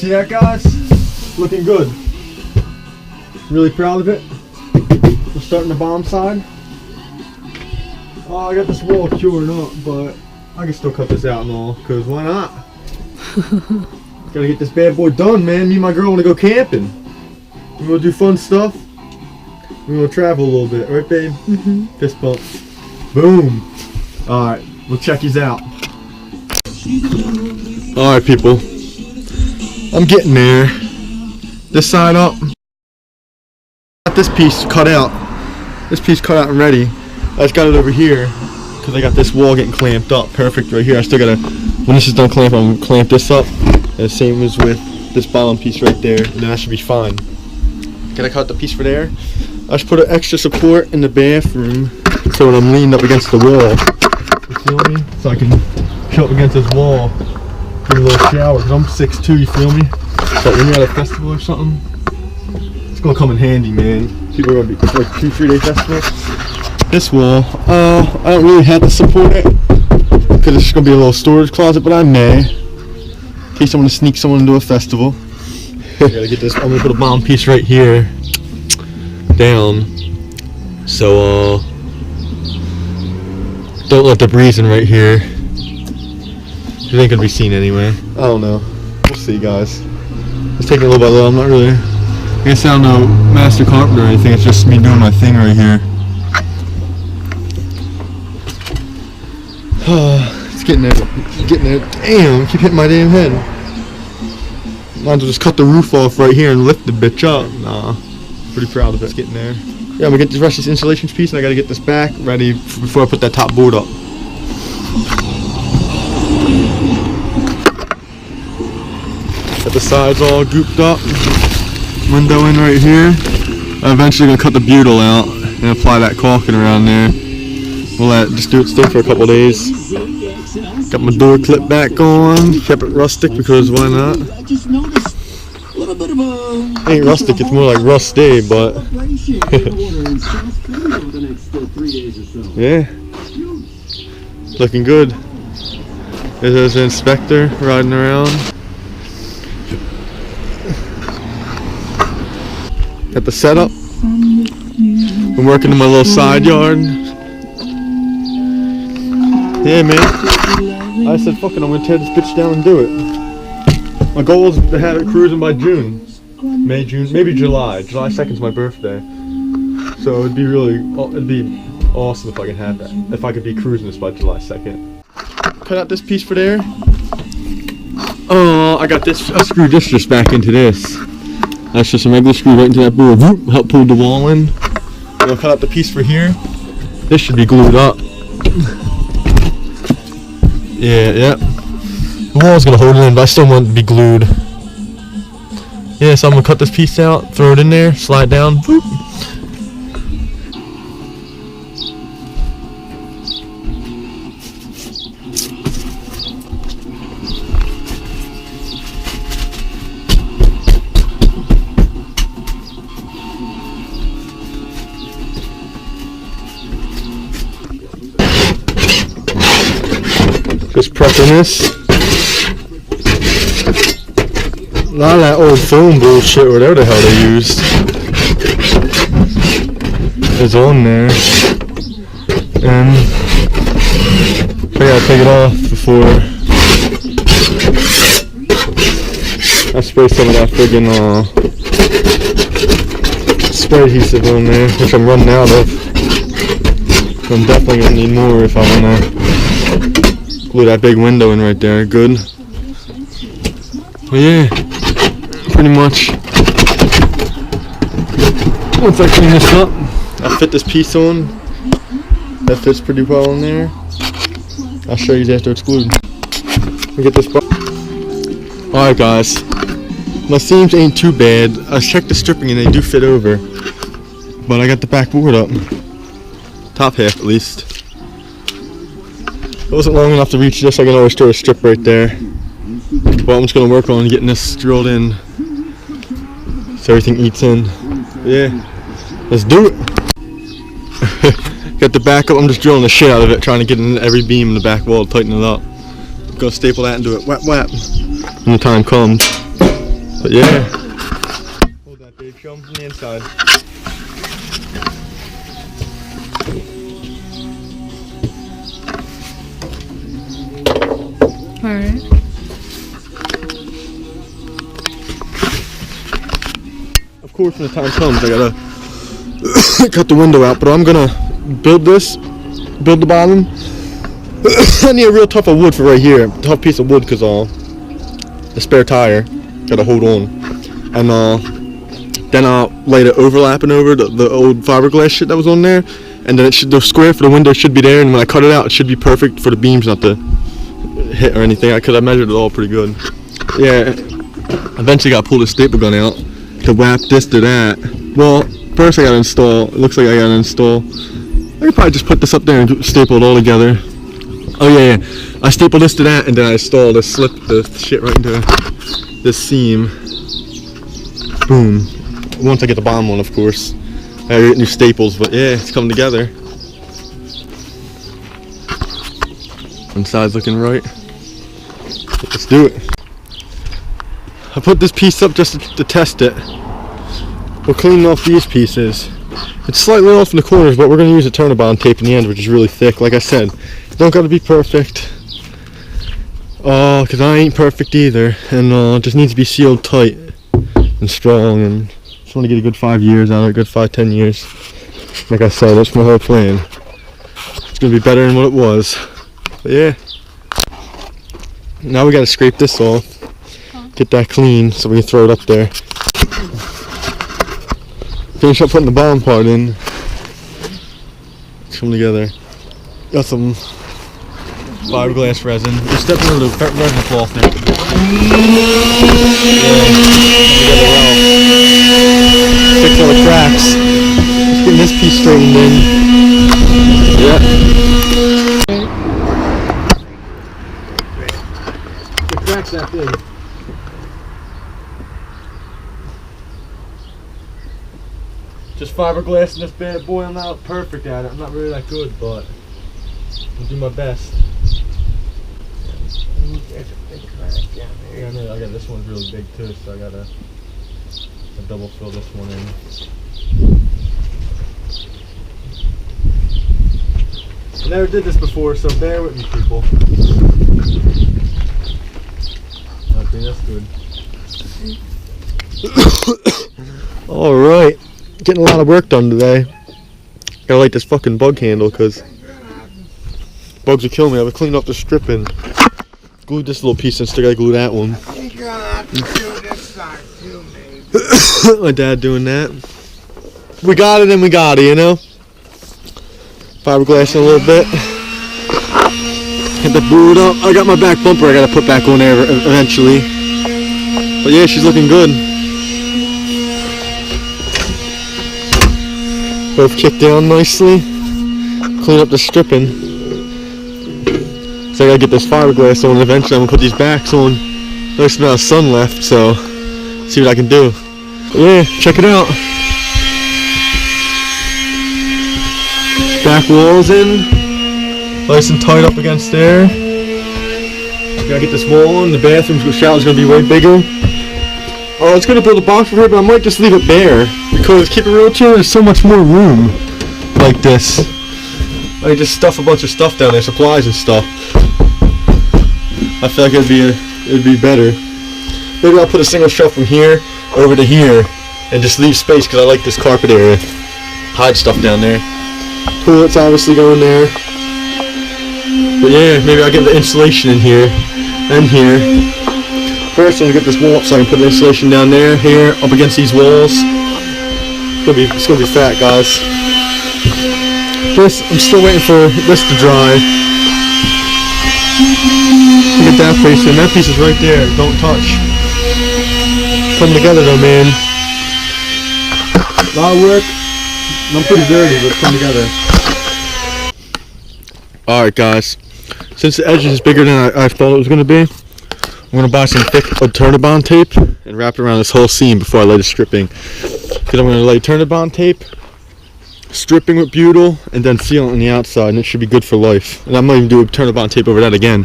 See that, guys? Looking good. Really proud of it. We're starting the bottom side. Oh, I got this wall cured up, but I can still cut this out and all, because why not? Gotta get this bad boy done, man. Me and my girl want to go camping. We want to do fun stuff. We want to travel a little bit, right, babe? Mm-hmm. Fist bump. Boom. Alright, we'll check these out. Alright, people. I'm getting there. This side up. Got this piece cut out. This piece cut out and ready. I just got it over here because I got this wall getting clamped up. Perfect right here. I still gotta, when this is done clamping, I'm gonna clamp this up. And the same as with this bottom piece right there. And then that should be fine. Gotta cut the piece for there. I just put an extra support in the bathroom so when I'm leaning up against the wall, you feel me? So I can chill up against this wall, get a little shower, because I'm 6'2", you feel me? So when you're at a festival or something, it's gonna come in handy, man. People are gonna be like 2-3 day festivals. This wall, I don't really have to support it, because it's just gonna be a little storage closet, but I may, in case I want to sneak someone into a festival. I gotta get this, I'm gonna put a bottom piece right here, down, so don't let the breeze in right here. It ain't gonna be seen anyway. I don't know. We'll see, guys. It's taking a little by little. I'm not really, I guess I'm no master carpenter or anything. It's just me doing my thing right here. It's getting there. It's getting there. Damn! I keep hitting my damn head. Might as well just cut the roof off right here and lift the bitch up. Nah. Pretty proud of it. It's getting there. Yeah, I'm gonna get this rest of this insulation piece and I gotta get this back ready before I put that top board up. Got the sides all gooped up. Window in right here. I'm eventually gonna cut the butyl out and apply that caulking around there. We'll let it just do its thing for a couple days. Got my door clip back on. Kept it rustic because why not? It ain't rustic, it's more like rusty, but yeah, looking good. There's an inspector riding around. Got the setup. I'm working in my little side yard. Yeah, man. I said, fuck it, I'm gonna tear this bitch down and do it. My goal is to have it cruising by June. May, June, maybe July. July 2nd's my birthday. So it'd be awesome if I could have that. If I could be cruising this by July 2nd. Cut out this piece for there. Oh, I got this. I screwed this just back into this. That's just a regular screw right into that board. Help pull the wall in. I'll cut out the piece for here. This should be glued up. Yeah. The wall's gonna hold it in, but I still want it to be glued. Yeah, so I'm gonna cut this piece out, throw it in there, slide down, whoop. Just prepping this. A lot of that old foam bullshit, whatever the hell they used, is on there. And I gotta take it off before I spray some of that friggin' spray adhesive on there, which I'm running out of. I'm definitely gonna need more if I wanna glue that big window in right there. Good. Well, yeah, pretty much. Once I clean this up, I'll fit this piece on. That fits pretty well in there. I'll show you after it's glued. I'll get this. Alright, guys. My seams ain't too bad. I checked the stripping and they do fit over. But I got the back board up. Top half at least. It wasn't long enough to reach this. I can always throw a strip right there. But I'm just going to work on getting this drilled in so everything eats in. Yeah, let's do it. Got the back up. I'm just drilling the shit out of it, trying to get in every beam in the back wall, tighten it up. I'm going to staple that and do it whap whap when the time comes. But yeah. Hold that, Dave. Show them from the inside. Alright. Of course, when the time comes, I gotta cut the window out, but I'm gonna build the bottom. I need a real tough of wood for right here. Tough piece of wood, because the spare tire gotta hold on. And then I'll lay the overlapping over the old fiberglass shit that was on there. And then the square for the window should be there, and when I cut it out, it should be perfect for the beams not to hit or anything, because I measured it all pretty good. Yeah, eventually gotta pull the staple gun out to wrap this to that. Well, first I gotta install, it looks like I gotta install, I could probably just put this up there and staple it all together. Oh yeah, I staple this to that, and then I install this, slip the shit right into this seam. Boom. Once I get the bottom one, of course. I gotta get new staples, but yeah, it's coming together. Inside's looking right. Let's do it. I put this piece up just to test it. We're cleaning off these pieces. It's slightly off in the corners, but we're going to use a Turnabond tape in the end, which is really thick. Like I said, don't got to be perfect. Because I ain't perfect either. And it just needs to be sealed tight and strong. And just want to get a good 5 years out of it, a good 5-10 years. Like I said, that's my whole plan. It's going to be better than what it was. But yeah. Now we got to scrape this off. Get that clean so we can throw it up there. Finish up putting the bottom part in. It's coming together. Got some fiberglass resin. Just stepping over the resin cloth there. Fix all the cracks. Just getting this piece straightened in. Yeah. The crack's that big. Just fiberglassing this bad boy. I'm not perfect at it. I'm not really that good, but I'll do my best. There's a big crack down there. Yeah, I know. I got this one's really big too, so I gotta double fill this one in. I never did this before, so bear with me, people. Okay, that's good. All right. Getting a lot of work done today. Gotta light this fucking bug handle because bugs are killing me. I've cleaned up the stripping. Glued this little piece and still gotta glue that one. You're gonna have to do this side too, maybe. My dad doing that. We got it and we got it, you know? Fiberglassing a little bit. Get the boot up. I got my back bumper I gotta put back on there eventually. But yeah, she's looking good. Both kicked down nicely. Clean up the stripping. So I gotta get this fiberglass on. Eventually I'm gonna put these backs on. Nice amount of sun left, so see what I can do. But yeah, check it out. Back walls in. Nice and tight up against there. Gotta get this wall on. The bathroom, the shower's gonna be way bigger. Oh, I was gonna build a box for her, but I might just leave it bare. Because keep it real chill, there's so much more room like this. I can just stuff a bunch of stuff down there, supplies and stuff. I feel like it'd be better. Maybe I'll put a single shelf from here over to here and just leave space because I like this carpet area. Hide stuff down there. Toilet's obviously going there. But yeah, maybe I'll get the insulation in here and here. First I'm gonna get this wall up so I can put the insulation down there, here, up against these walls. It's gonna be fat, guys. This, I'm still waiting for this to dry. Get that piece in. That piece is right there. Don't touch. Come together though, man. A lot of work. I'm pretty dirty, but come together. Alright, guys. Since the edge is bigger than I thought it was gonna be, I'm gonna buy some thick Turnabond tape and wrap it around this whole seam before I lay the stripping. Because I'm gonna lay Turnabond tape, stripping with butyl, and then seal it on the outside, and it should be good for life. And I might even do a Turnabond tape over that again.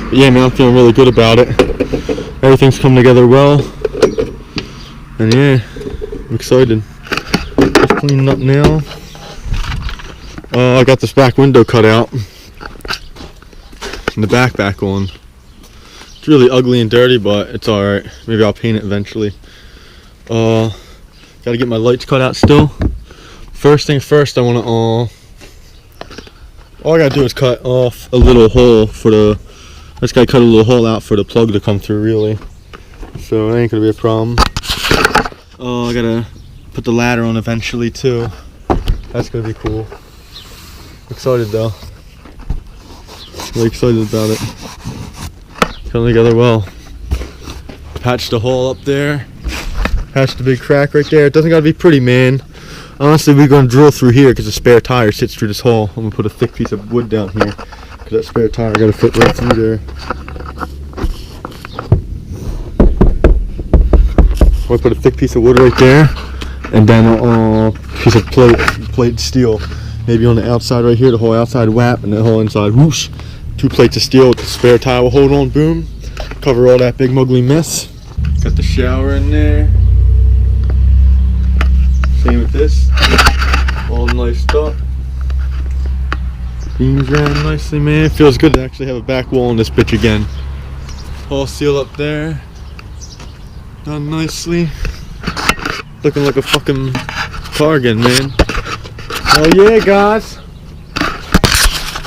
But yeah, man, I'm feeling really good about it. Everything's come together well. And yeah, I'm excited. Just cleaning up now. I got this back window cut out. And the back on. It's really ugly and dirty, but it's alright. Maybe I'll paint it eventually. Gotta get my lights cut out still. First thing first, I wanna all I gotta do is cut off a little hole for the I just gotta cut a little hole out for the plug to come through, really. So it ain't gonna be a problem. I gotta put the ladder on eventually too. That's gonna be cool. Excited though. Really excited about it. Coming together well. Patched the hole up there. Patched the big crack right there. It doesn't gotta be pretty, man. Honestly, we're gonna drill through here because the spare tire sits through this hole. I'm gonna put a thick piece of wood down here because that spare tire gotta fit right through there. I'm gonna put a thick piece of wood right there, and then a piece of plate steel. Maybe on the outside right here, the whole outside whap, and the whole inside whoosh. 2 plates of steel with the spare tire will hold on, boom. Cover all that big mugly mess. Got the shower in there. Same with this. All niced up. Beams ran nicely, man. It feels good to actually have a back wall on this bitch again. All seal up there. Done nicely. Looking like a fucking car again, man. Oh yeah, guys.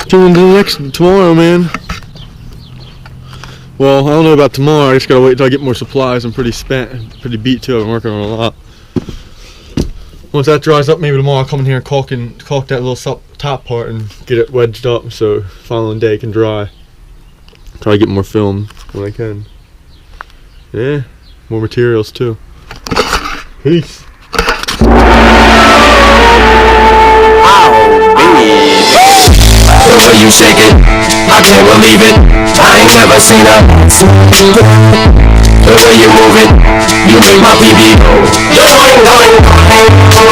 Tune into tomorrow, man. Well, I don't know about tomorrow. I just gotta wait till I get more supplies. I'm pretty spent, pretty beat too. I've been working on a lot. Once that dries up, maybe tomorrow I'll come in here and caulk that little top part and get it wedged up so following day it can dry. Try to get more film when I can. Yeah, more materials too. Peace. The way you shake it, I can't believe it. I ain't never seen her. The way you move it, you make my pee-pee go. Going, going, going.